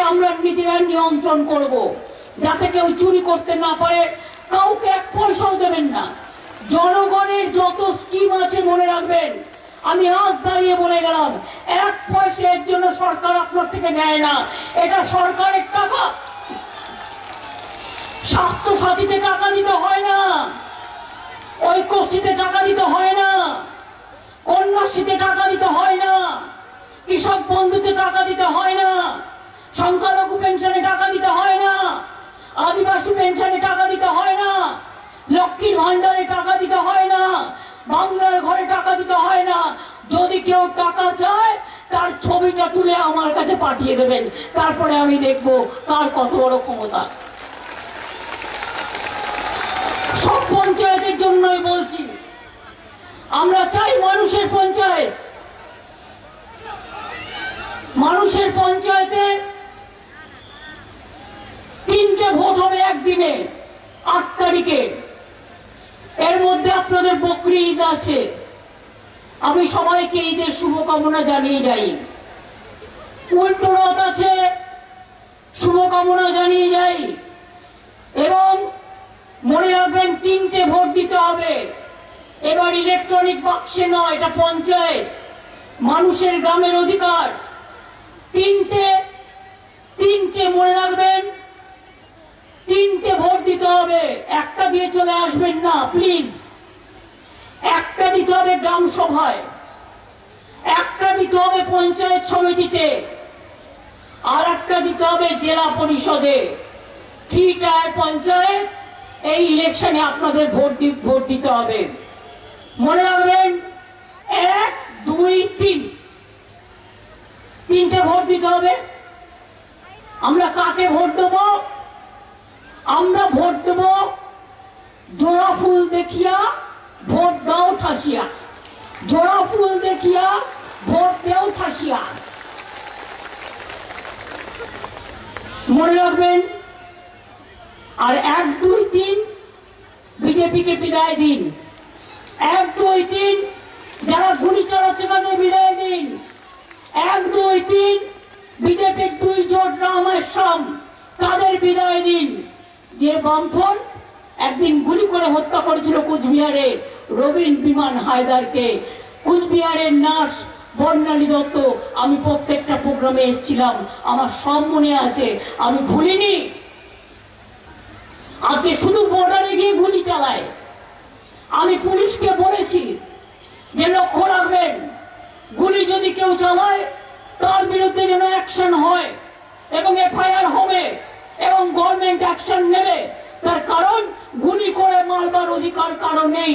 আমরা নিজেরা নিয়ন্ত্রণ করব, যাতে কেউ চুরি করতে না পারে। কাউকে এক পয়সাও দেবেন না। জনগণের যত স্কিম আছে মনে রাখবেন, আমি আজ দাঁড়িয়ে বলে গেলাম, এক পয়সা এর জন্য সরকার আপনার থেকে নেয় না। এটা সরকারের টাকা। স্বাস্থ্য সাথীতে টাকা দিতে হয় না, ঐক্যশ্রীতে টাকা দিতে হয় না, কন্যাশ্রীতে টাকা দিতে হয় না, কৃষক বন্ধুতে টাকা দিতে হয় না, সংখ্যালঘু পেনশনে টাকা দিতে হয় না, আদিবাসী পেনশনে টাকা দিতে হয় না, লক্ষ্মীর ভান্ডারে টাকা দিতে হয় না, বাংলার ঘরে টাকা দিতে হয় না। যদি কেউ টাকা চায় তার ছবিটা তুলে আমার কাছে পাঠিয়ে দেবেন, তারপরে আমি দেখব কার কত বড় ক্ষমতা। সব পঞ্চায়েতের জন্যই বলছি, আমরা চাই মানুষের পঞ্চায়েত। মানুষের পঞ্চায়েতে 3টে ভোট হবে একদিনে, 8 তারিখে। এর মধ্যে আপনাদের বকরি ঈদ আছে। আমি সবাইকে ঈদের শুভকামনা জানিয়ে যাই। উল্টো রথ আছে, শুভকামনা জানিয়ে যাই। এবং মনে রাখবেন 3টে ভোট দিতে হবে। এবার ইলেকট্রনিক বাক্সে নয়, এটা পঞ্চায়েত, মানুষের গ্রামের অধিকার। 3টে মনে রাখবেন, 3টে ভোট দিতে হবে। একটা দিয়ে চলে আসবেন না প্লিজ। একটা দিতে হবে গ্রাম সভায়, একটা দিতে হবে পঞ্চায়েত সমিতিতে, আর একটা দিতে হবে জেলা পরিষদে। 3 টায়ার পঞ্চায়েত এই ইলেকশনে আপনাদের ভোট দিতে হবে। মনে রাখবেন 1, 2, 3, 3টে ভোট দিতে হবে। আমরা কাকে ভোট দেব? আমরা ভোট দেব জোড়া ফুল দেখিয়া ভোট দাও ঠাসিয়া। জোড়া ফুল দেখিয়া ভোট দেও ঠাসিয়া। মনে রাখবেন। আর 1, 2, 3 বিজেপিকে বিদায় দিন। 1, 2, 3 যারা গুলি চালাচ্ছে তাদের বিদায় দিন। 1, 2, 3 বিজেপির 2 জোট রামের সাম, তাদের বিদায় দিন। যে বামফ্রন্ট একদিন গুলি করে হত্যা করেছিল কুচবিহারে রবীন বিমান হায়দারকে, কুচবিহারের নার্স বর্ণালী দত্ত, আমি প্রত্যেকটা প্রোগ্রামে এসেছিলাম, আমার সব মনে আছে, আমি ভুলিনি। আজকে শুধু বর্ডারে গিয়ে গুলি চালায়। আমি পুলিশকে বলেছি যে লক্ষ্য রাখবেন, গুলি যদি কেউ চালায় তার বিরুদ্ধে যেন অ্যাকশন হয় এবং এফআইআর হবে এবং গভর্নমেন্ট অ্যাকশন নেবে। তার কারণ গুলি করে মারবার অধিকার কারো নেই।